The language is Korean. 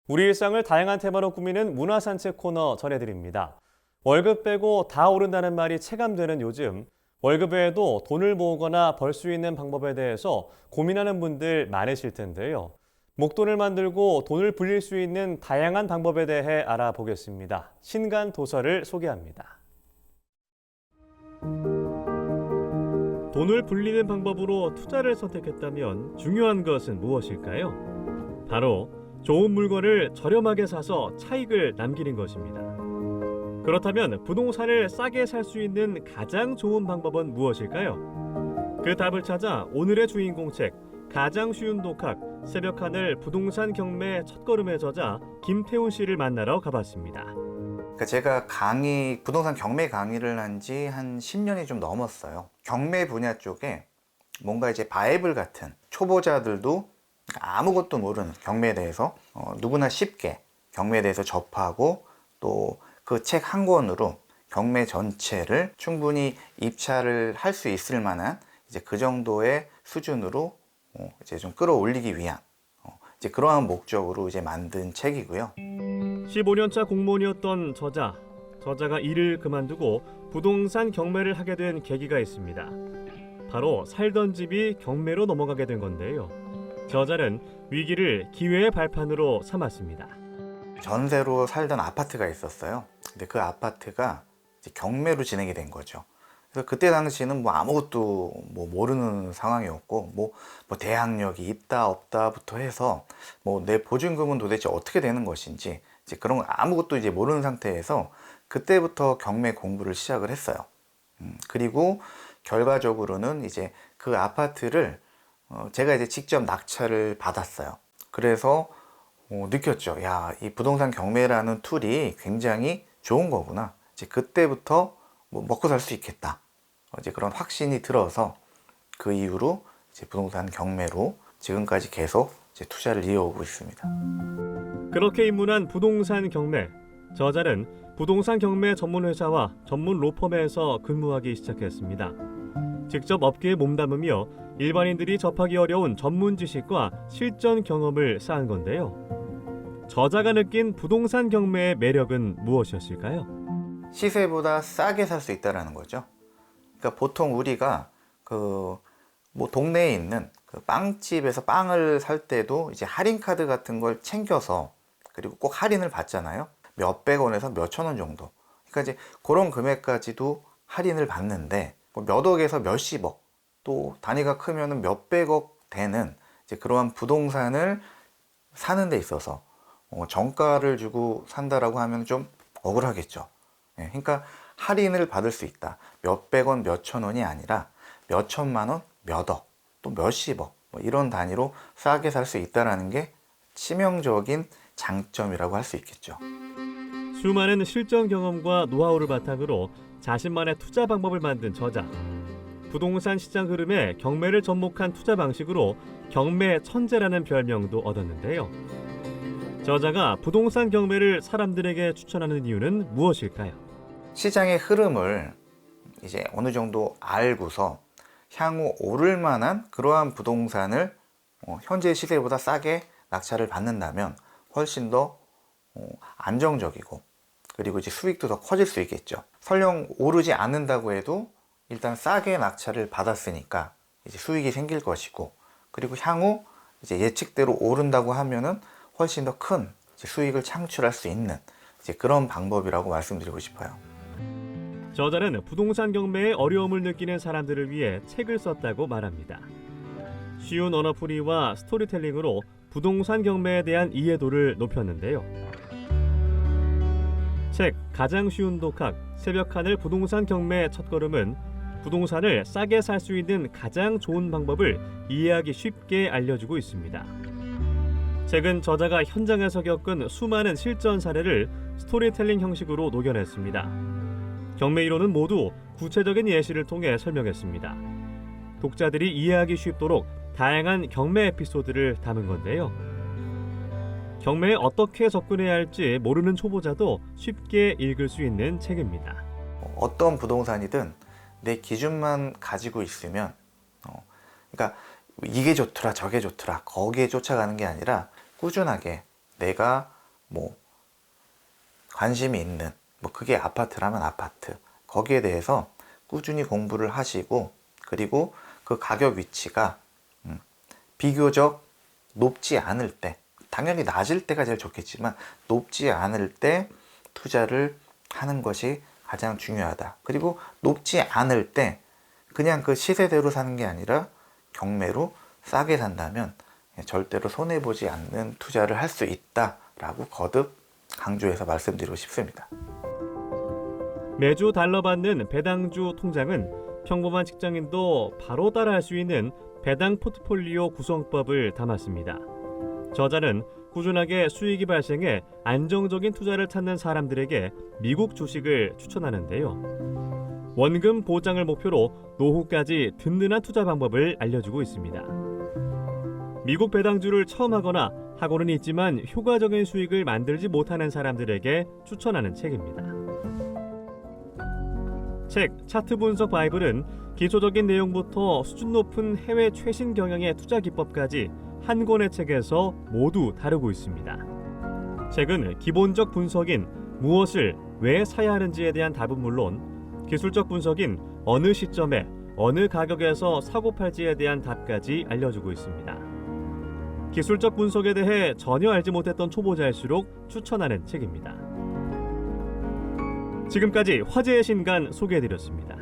우리 일상을 다양한 테마로 꾸미는 문화산책 코너 전해드립니다. 월급 빼고 다 오른다는 말이 체감되는 요즘, 월급 외에도 돈을 모으거나 벌 수 있는 방법에 대해서 고민하는 분들 많으실 텐데요. 목돈을 만들고 돈을 불릴 수 있는 다양한 방법에 대해 알아보겠습니다. 신간 도서를 소개합니다. 돈을 불리는 방법으로 투자를 선택했다면 중요한 것은 무엇일까요? 바로 좋은 물건을 저렴하게 사서 차익을 남기는 것입니다. 그렇다면 부동산을 싸게 살 수 있는 가장 좋은 방법은 무엇일까요? 그 답을 찾아 오늘의 주인공 책 가장 쉬운 독학 새벽하늘 부동산 경매 첫걸음의 저자 김태훈 씨를 만나러 가봤습니다. 그러니까 제가 부동산 경매 강의를 한 지 한 10년이 좀 넘었어요. 경매 분야 쪽에 뭔가 이제 바이블 같은 초보자들도 아무것도 모르는 경매에 대해서 누구나 쉽게 경매에 대해서 접하고 또 그 책 한 권으로 경매 전체를 충분히 입찰을 할 수 있을 만한 이제 그 정도의 수준으로 이제 좀 끌어올리기 위한 이제 그러한 목적으로 이제 만든 책이고요. 15년차 공무원이었던 저자가 일을 그만두고 부동산 경매를 하게 된 계기가 있습니다. 바로 살던 집이 경매로 넘어가게 된 건데요. 저자는 위기를 기회의 발판으로 삼았습니다. 전세로 살던 아파트가 있었어요. 근데 그 아파트가 이제 경매로 진행이 된 거죠. 그래서 그때 당시는 뭐 아무것도 모르는 상황이었고 뭐 대학력이 있다 없다부터 해서 뭐 내 보증금은 도대체 어떻게 되는 것인지 이제 그런 거 아무것도 이제 모르는 상태에서 그때부터 경매 공부를 시작을 했어요. 그리고 결과적으로는 이제 그 아파트를 제가 이제 직접 낙찰을 받았어요. 그래서 느꼈죠. 야, 이 부동산 경매라는 툴이 굉장히 좋은 거구나. 이제 그때부터 먹고 살 수 있겠다. 이제 그런 확신이 들어서 그 이후로 이제 부동산 경매로 지금까지 계속 이제 투자를 이어오고 있습니다. 그렇게 입문한 부동산 경매. 저자는 부동산 경매 전문 회사와 전문 로펌에서 근무하기 시작했습니다. 직접 업계에 몸담으며 일반인들이 접하기 어려운 전문 지식과 실전 경험을 쌓은 건데요. 저자가 느낀 부동산 경매의 매력은 무엇이었을까요? 시세보다 싸게 살 수 있다는 거죠. 그러니까 보통 우리가 동네에 있는 그 빵집에서 빵을 살 때도 이제 할인 카드 같은 걸 챙겨서 그리고 꼭 할인을 받잖아요. 몇백 원에서 몇천 원 정도. 그러니까 이제 그런 금액까지도 할인을 받는데 몇 억에서 몇십억, 또 단위가 크면은 몇백억 되는 이제 그러한 부동산을 사는 데 있어서 정가를 주고 산다라고 하면 좀 억울하겠죠. 그러니까 할인을 받을 수 있다. 몇백 원, 몇천 원이 아니라 몇천만 원, 몇억, 또 몇십억 이런 단위로 싸게 살 수 있다는 게 치명적인 장점이라고 할 수 있겠죠. 수많은 실전 경험과 노하우를 바탕으로 자신만의 투자 방법을 만든 저자. 부동산 시장 흐름에 경매를 접목한 투자 방식으로 경매 천재라는 별명도 얻었는데요. 저자가 부동산 경매를 사람들에게 추천하는 이유는 무엇일까요? 시장의 흐름을 이제 어느 정도 알고서 향후 오를 만한 그러한 부동산을 현재 시세보다 싸게 낙찰을 받는다면 훨씬 더 안정적이고 그리고 이제 수익도 더 커질 수 있겠죠. 설령 오르지 않는다고 해도 일단 싸게 낙찰을 받았으니까 이제 수익이 생길 것이고 그리고 향후 이제 예측대로 오른다고 하면은 훨씬 더 큰 수익을 창출할 수 있는 이제 그런 방법이라고 말씀드리고 싶어요. 저자는 부동산 경매에 어려움을 느끼는 사람들을 위해 책을 썼다고 말합니다. 쉬운 언어풀이와 스토리텔링으로 부동산 경매에 대한 이해도를 높였는데요. 책 가장 쉬운 독학 새벽하늘 부동산 경매 첫걸음은 부동산을 싸게 살 수 있는 가장 좋은 방법을 이해하기 쉽게 알려주고 있습니다. 책은 저자가 현장에서 겪은 수많은 실전 사례를 스토리텔링 형식으로 녹여냈습니다. 경매 이론은 모두 구체적인 예시를 통해 설명했습니다. 독자들이 이해하기 쉽도록 다양한 경매 에피소드를 담은 건데요. 경매에 어떻게 접근해야 할지 모르는 초보자도 쉽게 읽을 수 있는 책입니다. 어떤 부동산이든 내 기준만 가지고 있으면 그러니까 이게 좋더라 저게 좋더라 거기에 쫓아가는 게 아니라 꾸준하게 내가 뭐 관심이 있는, 뭐 그게 아파트라면 아파트, 거기에 대해서 꾸준히 공부를 하시고, 그리고 그 가격 위치가 비교적 높지 않을 때, 당연히 낮을 때가 제일 좋겠지만 높지 않을 때 투자를 하는 것이 가장 중요하다. 그리고 높지 않을 때 그냥 그 시세대로 사는 게 아니라 경매로 싸게 산다면 절대로 손해보지 않는 투자를 할 수 있다라고 거듭 강조해서 말씀드리고 싶습니다. 매주 달러받는 배당주 통장은 평범한 직장인도 바로 따라할 수 있는 배당 포트폴리오 구성법을 담았습니다. 저자는 꾸준하게 수익이 발생해 안정적인 투자를 찾는 사람들에게 미국 주식을 추천하는데요. 원금 보장을 목표로 노후까지 든든한 투자 방법을 알려주고 있습니다. 미국 배당주를 처음 하거나 하고는 있지만 효과적인 수익을 만들지 못하는 사람들에게 추천하는 책입니다. 책 차트 분석 바이블은 기초적인 내용부터 수준 높은 해외 최신 경영의 투자 기법까지 한 권의 책에서 모두 다루고 있습니다. 책은 기본적 분석인 무엇을 왜 사야 하는지에 대한 답은 물론 기술적 분석인 어느 시점에 어느 가격에서 사고 팔지에 대한 답까지 알려주고 있습니다. 기술적 분석에 대해 전혀 알지 못했던 초보자일수록 추천하는 책입니다. 지금까지 화제의 신간 소개해드렸습니다.